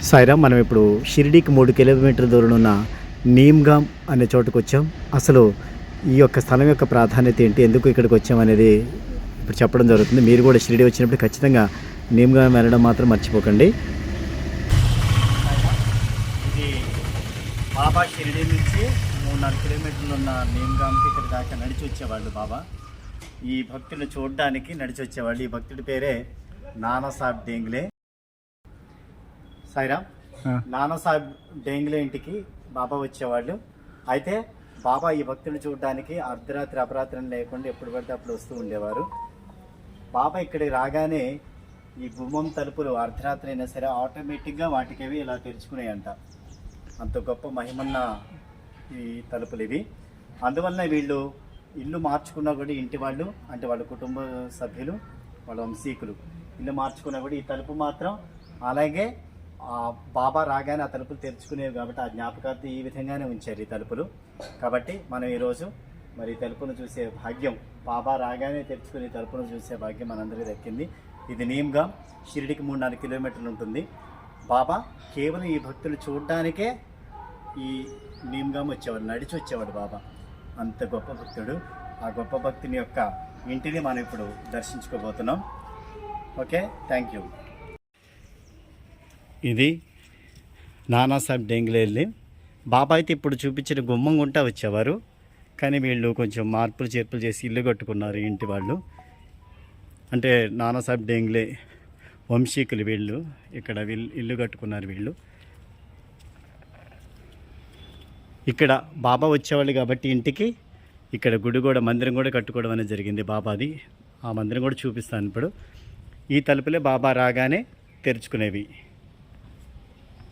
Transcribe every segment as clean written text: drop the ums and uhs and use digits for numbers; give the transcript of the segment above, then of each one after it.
సాయిరామ్, మనం ఇప్పుడు షిరిడీకి 3 కిలోమీటర్ల దూరం ఉన్న నీమ్గామ్ అనే చోటుకు వచ్చాం. అసలు ఈ యొక్క స్థలం యొక్క ప్రాధాన్యత ఏంటి, ఎందుకు ఇక్కడికి వచ్చామనేది ఇప్పుడు చెప్పడం జరుగుతుంది. మీరు కూడా షిరిడీ వచ్చినప్పుడు ఖచ్చితంగా నీమ్గామ్ వెళ్ళడం మాత్రం మర్చిపోకండి. ఇది బాబా షిరిడీ నుంచి 3-4 కిలోమీటర్లు ఉన్న నీమ్గామ్కి ఇక్కడ దాకా నడిచి వచ్చేవాళ్ళు బాబా. ఈ భక్తులను చూడడానికి నడిచి వచ్చేవాళ్ళు. ఈ భక్తుడి పేరే నానాసాహెబ్ డేంగ్లే. సాయిరామ్, నానాసాహెబ్ డేంగ్లే ఇంటికి బాబా వచ్చేవాళ్ళు. అయితే బాబా ఈ భక్తులు చూడడానికి అర్ధరాత్రి అపరాత్రం లేకుండా ఎప్పుడు పడితే అప్పుడు వస్తూ ఉండేవారు. బాబా ఇక్కడికి రాగానే ఈ గుమ్మం తలుపులు అర్ధరాత్రి అయినా సరే ఆటోమేటిక్గా వాటికి ఇలా తెరుచుకున్నాయంట. అంత గొప్ప మహిమన్న ఈ తలుపులు ఇవి. అందువల్ల వీళ్ళు ఇల్లు మార్చుకున్నా కూడా, ఇంటి వాళ్ళు అంటే వాళ్ళ కుటుంబ సభ్యులు, వాళ్ళ వంశీకులు ఇల్లు మార్చుకున్నా కూడా ఈ తలుపు మాత్రం అలాగే బాబా రాగానే ఆ తలుపులు తెరుచుకునేవి. కాబట్టి ఆ జ్ఞాపకార్థం ఈ విధంగానే ఉంచారు ఈ తలుపులు. కాబట్టి మనం ఈరోజు మరి తలుపును చూసే భాగ్యం, బాబా రాగానే తెరుచుకునే తలుపును చూసే భాగ్యం మనందరికీ దక్కింది. ఇది నీమ్గామ్, షిరిడీకి 3-4 కిలోమీటర్లు ఉంటుంది. బాబా కేవలం ఈ భక్తులు చూడడానికే ఈ నీమ్గామ్ వచ్చేవాడు, నడిచి వచ్చేవాడు బాబా. అంత గొప్ప భక్తుడు. ఆ గొప్ప భక్తుని యొక్క ఇంటిని మనం ఇప్పుడు దర్శించుకోబోతున్నాం. Okay, thank you. ఇది నానాసాహెబ్ డేంగ్లే. బాబా అయితే ఇప్పుడు చూపించిన గుమ్మం గుంటా వచ్చేవారు, కానీ వీళ్ళు కొంచెం మార్పులు చేర్పులు చేసి ఇల్లు కట్టుకున్నారు ఇంటి వాళ్ళు. అంటే నానాసాహెబ్ డేంగ్లే వంశీకులు వీళ్ళు. ఇక్కడ ఇల్లు కట్టుకున్నారు వీళ్ళు. ఇక్కడ బాబా వచ్చేవాళ్ళు కాబట్టి ఇంటికి ఇక్కడ గుడి కూడా, మందిరం కూడా కట్టుకోవడం అనేది జరిగింది బాబాది. ఆ మందిరం కూడా చూపిస్తాను ఇప్పుడు. ఈ తలుపులే బాబా రాగానే తెరుచుకునేవి.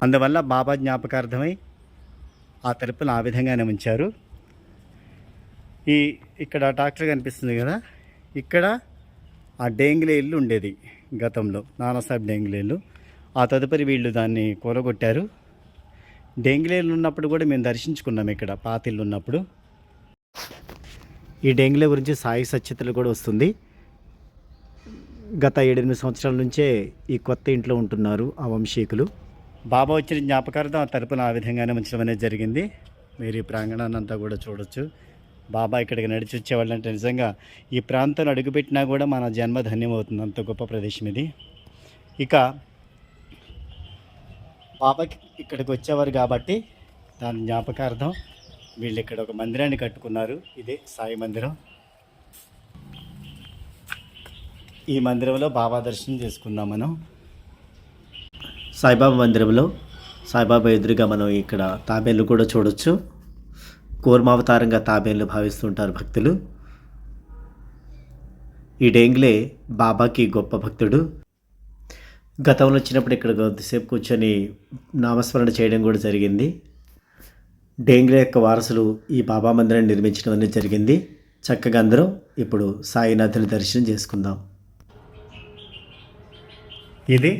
అందువల్ల బాబా జ్ఞాపకార్థమై ఆ తలుపులు ఆ విధంగానే ఉంచారు. ఇక్కడ ట్రాక్టర్ కనిపిస్తుంది కదా, ఇక్కడ ఆ డేంగ్లే ఇల్లు ఉండేది గతంలో, నానాసాహెబ్ డేంగ్లే ఇల్లు. ఆ తదుపరి వీళ్ళు దాన్ని కూలగొట్టారు. డేంగ్లేలు ఉన్నప్పుడు కూడా మేము దర్శించుకున్నాం ఇక్కడ, పాత ఇల్లు ఉన్నప్పుడు. ఈ డేంగ్లే గురించి సాయి సచ్యతలు కూడా వస్తుంది. గత 7-8 సంవత్సరాల నుంచే ఈ కొత్త ఇంట్లో ఉంటున్నారు ఆ వంశీకులు. బాబా వచ్చిన జ్ఞాపకార్థం ఆ తలుపును ఆ విధంగానే ఉంచడం అనేది జరిగింది. మీరు ఈ ప్రాంగణాన్ని అంతా కూడా చూడొచ్చు. బాబా ఇక్కడికి నడిచి వచ్చేవాళ్ళు అంటే నిజంగా ఈ ప్రాంతంలో అడుగుపెట్టినా కూడా మన జన్మ ధన్యమవుతుంది. అంత గొప్ప ప్రదేశం ఇది. ఇక బాబాకి ఇక్కడికి వచ్చేవారు కాబట్టి దాని జ్ఞాపకార్థం వీళ్ళు ఇక్కడ ఒక మందిరాన్ని కట్టుకున్నారు. ఇదే సాయి మందిరం. ఈ మందిరంలో బాబా దర్శనం చేసుకుందాం మనం. సాయిబాబా మందిరంలో సాయిబాబా ఎదురుగా మనం ఇక్కడ తాబేళ్ళు కూడా చూడొచ్చు. కూర్మావతారంగా తాబేళ్ళు భావిస్తుంటారు భక్తులు. ఈ డేంగ్లే బాబాకి గొప్ప భక్తుడు. గతంలో వచ్చినప్పుడు ఇక్కడ కొద్దిసేపు కూర్చొని నామస్మరణ చేయడం కూడా జరిగింది. డేంగ్లే యొక్క వారసులు ఈ బాబా మందిరాన్ని నిర్మించడం అనేది జరిగింది. చక్కగా అందరం ఇప్పుడు సాయినాథుని దర్శనం చేసుకుందాం. ఇది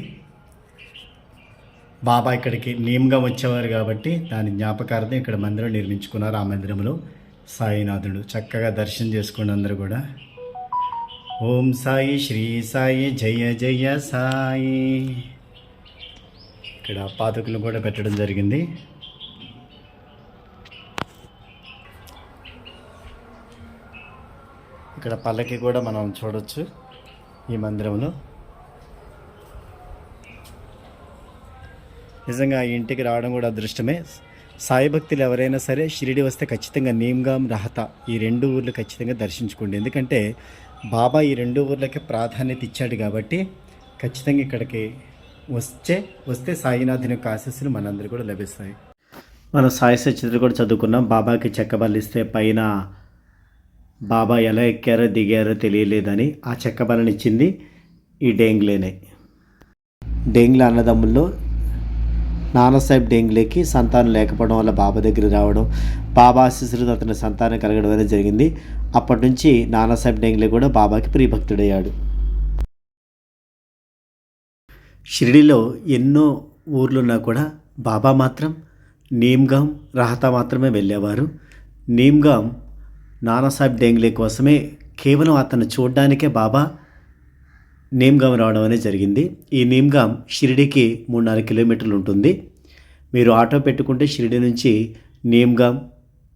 బాబా ఇక్కడికి నియమంగా వచ్చేవారు కాబట్టి దాని జ్ఞాపకార్థం ఇక్కడ మందిరం నిర్మించుకున్నారు. ఆ మందిరంలో సాయినాథుడు. చక్కగా దర్శనం చేసుకోండి అందరూ కూడా. ఓం సాయి, శ్రీ సాయి, జయ జయ సాయి. ఇక్కడ పాదుకలు కూడా పెట్టడం జరిగింది. ఇక్కడ పల్లకి కూడా మనం చూడొచ్చు ఈ మందిరంలో. నిజంగా ఈ ఇంటికి రావడం కూడా అదృష్టమే. సాయి భక్తులు ఎవరైనా సరే షిరిడి వస్తే ఖచ్చితంగా నీమ్గామ్, రహత ఈ 2 ఊర్లు ఖచ్చితంగా దర్శించుకోండి. ఎందుకంటే బాబా ఈ 2 ఊర్లకి ప్రాధాన్యత ఇచ్చాడు కాబట్టి ఖచ్చితంగా ఇక్కడికి వస్తే సాయినాథుని యొక్క ఆశీస్సులు మనందరూ కూడా లభిస్తాయి. మనం సాయి సచిత్రులు కూడా చదువుకున్నాం. బాబాకి చెక్కబల్లిస్తే పైన బాబా ఎలా ఎక్కారో దిగారో తెలియలేదని ఆ చెక్కబల్లని ఇచ్చింది ఈ డేంగ్లేనే. డేంగ్లే అన్నదమ్ముల్లో నానాసాహెబ్ డేంగ్లేకి సంతానం లేకపోవడం వల్ల బాబా దగ్గర రావడం, బాబా ఆశీస్సులతో అతని సంతానం కలగడం అనేది జరిగింది. అప్పటి నుంచి నానాసాహెబ్ డేంగ్లే కూడా బాబాకి ప్రియభక్తుడయ్యాడు. షిరిడీలో ఎన్నో ఊర్లున్నా కూడా బాబా మాత్రం నీమ్గామ్, రహత మాత్రమే వెళ్ళేవారు. నీమ్గామ్ నానాసాహెబ్ డేంగ్లే కోసమే, కేవలం అతను చూడడానికే బాబా నేమ్గామ్ రావడం అనేది జరిగింది. ఈ నేమ్గామ్ షిరిడీకి 3-4 కిలోమీటర్లు ఉంటుంది. మీరు ఆటో పెట్టుకుంటే షిరిడీ నుంచి నేమ్గామ్,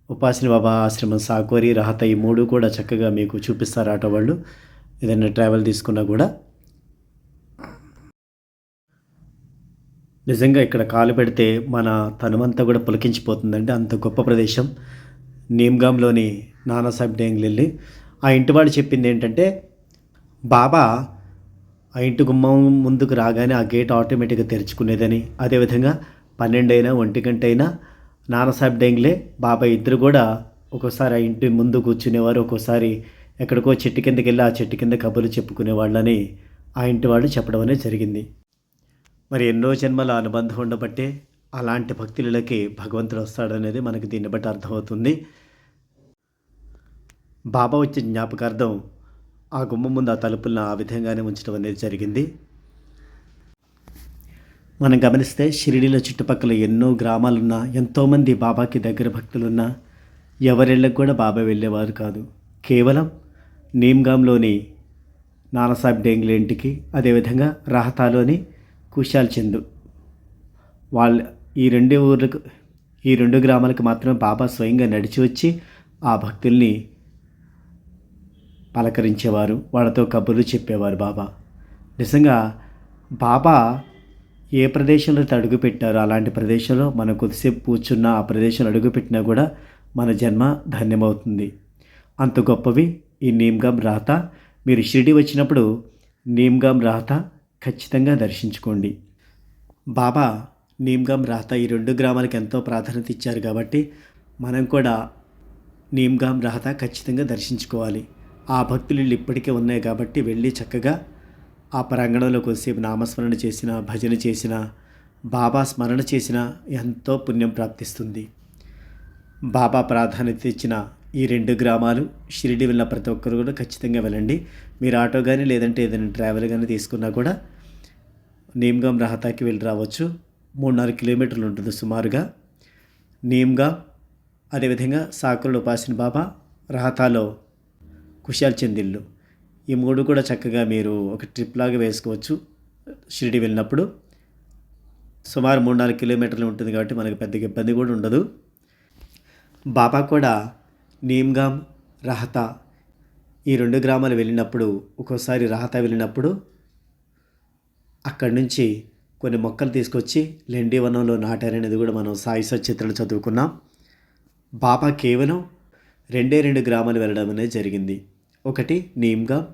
ఉపాసిని బాబా ఆశ్రమం, సాకోరి, రహత ఈ 3 కూడా చక్కగా మీకు చూపిస్తారు ఆటో వాళ్ళు. ఏదైనా ట్రావెల్ తీసుకున్నా కూడా నిజంగా ఇక్కడ కాలు పెడితే మన తనుమంతా కూడా పులకించిపోతుందండి. అంత గొప్ప ప్రదేశం నేమ్గామ్లోని నానాసాహెబ్ డేంగ్లీ. ఆ ఇంటివాడు చెప్పింది ఏంటంటే, బాబా ఆ ఇంటి గుమ్మం ముందుకు రాగానే ఆ గేట్ ఆటోమేటిక్గా తెరుచుకునేదని, అదేవిధంగా 12 అయినా 1 గంట అయినా నానాసాహెబ్ డేంగ్లే బాబా ఇద్దరు కూడా ఒక్కోసారి ఆ ఇంటి ముందు కూర్చునేవారు, ఒక్కోసారి ఎక్కడికో చెట్టు కిందకి వెళ్ళి ఆ చెట్టు కింద కబుర్లు చెప్పుకునేవాళ్ళని ఆ ఇంటి వాళ్ళు చెప్పడం అనేది జరిగింది. మరి ఎన్నో జన్మల అనుబంధం ఉండబట్టే అలాంటి భక్తులకి భగవంతుడు వస్తాడనేది మనకి దీన్ని బట్టి అర్థమవుతుంది. బాబా వచ్చే జ్ఞాపకార్థం ఆ గుమ్మం ముందు ఆ తలుపులను ఆ విధంగానే ఉంచడం అనేది జరిగింది. మనం గమనిస్తే షిరిడీలో చుట్టుపక్కల ఎన్నో గ్రామాలున్నా, ఎంతోమంది బాబాకి దగ్గర భక్తులున్నా ఎవరిళ్ళకి కూడా బాబా వెళ్ళేవారు కాదు. కేవలం నేమ్గామ్లోని నానాసాహెబ్ డేంగ్లే ఇంటికి, అదేవిధంగా రాహతాలోని కుశాల్ చంద్ ఈ 2 గ్రామాలకు మాత్రమే బాబా స్వయంగా నడిచి వచ్చి ఆ భక్తుల్ని పలకరించేవారు, వాళ్ళతో కబుర్లు చెప్పేవారు బాబా. నిజంగా బాబా ఏ ప్రదేశంలో అడుగు పెట్టారో అలాంటి ప్రదేశంలో మనం కొద్దిసేపు కూర్చున్న ఆ ప్రదేశంలో అడుగుపెట్టినా కూడా మన జన్మ ధన్యమవుతుంది. అంత గొప్పవి ఈ నేమ్గామ్ రాహత. మీరు షిరిడి వచ్చినప్పుడు నేమ్గామ్ రాహత ఖచ్చితంగా దర్శించుకోండి. బాబా నేమ్గామ్ రాహత ఈ 2 గ్రామాలకు ఎంతో ప్రాధాన్యత ఇచ్చారు కాబట్టి మనం కూడా నేమ్గామ్ రాహత ఖచ్చితంగా దర్శించుకోవాలి. ఆ భక్తులు ఇప్పటికే ఉన్నాయి కాబట్టి వెళ్ళి చక్కగా ఆ ప్రాంగణంలో కొద్దిసేపు నామస్మరణ చేసిన, భజన చేసిన, బాబా స్మరణ చేసిన ఎంతో పుణ్యం ప్రాప్తిస్తుంది. బాబా ప్రాధాన్యత ఇచ్చిన ఈ 2 గ్రామాలు షిరిడి వెళ్ళిన ప్రతి ఒక్కరు కూడా ఖచ్చితంగా వెళ్ళండి. మీరు ఆటో కానీ లేదంటే ఏదైనా ట్రావెల్ కానీ తీసుకున్నా కూడా నేమ్గామ్ రాహతాకి వెళ్ళి రావచ్చు. 3-4 కిలోమీటర్లు ఉంటుంది సుమారుగా. నేమ్గామ్, అదేవిధంగా సాకుల ఉపాసిని బాబా, రాహతాలో కుశాల్ చంద్ ఇల్లు, ఈ 3 కూడా చక్కగా మీరు ఒక ట్రిప్ లాగా వేసుకోవచ్చు. షిరిడి వెళ్ళినప్పుడు సుమారు 3-4 కిలోమీటర్లు ఉంటుంది కాబట్టి మనకు పెద్దగా ఇబ్బంది కూడా ఉండదు. బాబా కూడా నేమ్గామ్, రాహత ఈ 2 గ్రామాలు వెళ్ళినప్పుడు, ఒక్కోసారి రాహత వెళ్ళినప్పుడు అక్కడి నుంచి కొన్ని మొక్కలు తీసుకొచ్చి లెండి వనంలో నాటారనేది కూడా మనం సాయి సచిత్రలు చదువుకున్నాం. బాబా కేవలం 2 గ్రామాలు వెళ్ళడం అనేది జరిగింది. 1 నేమ్గామ్,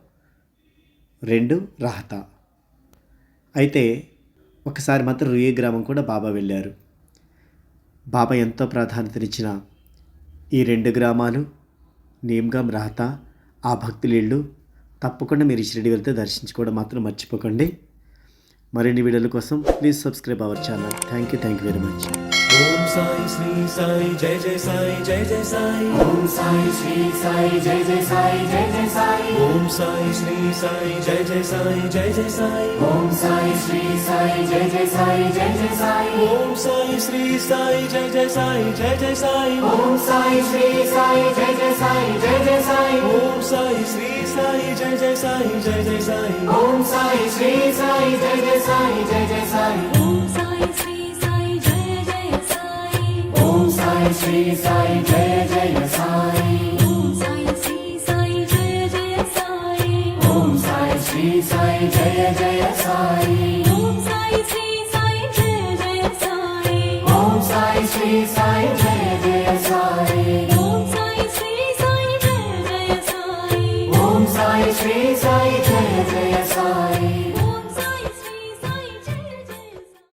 2 రాహత. అయితే ఒకసారి మాత్రం రుయే గ్రామం కూడా బాబా వెళ్ళారు. బాబా ఎంతో ప్రాధాన్యతనిచ్చిన ఈ 2 గ్రామాలు నేమ్గామ్, రాహత, ఆ భక్తుల ఇళ్ళు తప్పకుండా మీరు షిరిడి వెళ్తే దర్శించుకోవడం మాత్రం మర్చిపోకండి. మరిన్ని వీడియోల కోసం please subscribe our channel. Thank you very much. ఓం సాయి శ్రీ సాయి జయ జయ సాయి జయ జయ సాయి. ఓం సాయి శ్రీ సాయి జయ జయ సాయి జయ జయ సాయి. ఓం సాయి శ్రీ సాయి జయ జయ సాయి జయ జయ సాయి. ఓం సాయి శ్రీ సాయి జయ జయ సాయి జయ జయ సాయి. ఓం సాయి శ్రీ సాయి జయ జయ సాయి జయ జయ సాయి. ఓం సాయి శ్రీ సాయి జయ జయ సాయి జయ జయ సాయి. ఓం సాయి శ్రీ సాయి జయ జయ సాయి జయ జయ సాయి. ఓం సాయి శ్రీ సాయి జయ జయ సాయి జయ జయ సాయి. ఓం సాయి శ్రీ సాయి జయ జయ సాయి. ఓం సాయి శ్రీ సాయి జయ జయ సాయి. ఓం సాయి శ్రీ సాయి జయ జయ సాయి. ఓం సాయి శ్రీ సాయి జయ జయ సాయి. ఓం సాయి శ్రీ సాయి జయ జయ సాయి. ఓం సాయి శ్రీ సాయి జయ జయ సాయి. ఓం సాయి శ్రీ సాయి జయ జయ సాయి. ఓం సాయి శ్రీ సాయి జయ జయ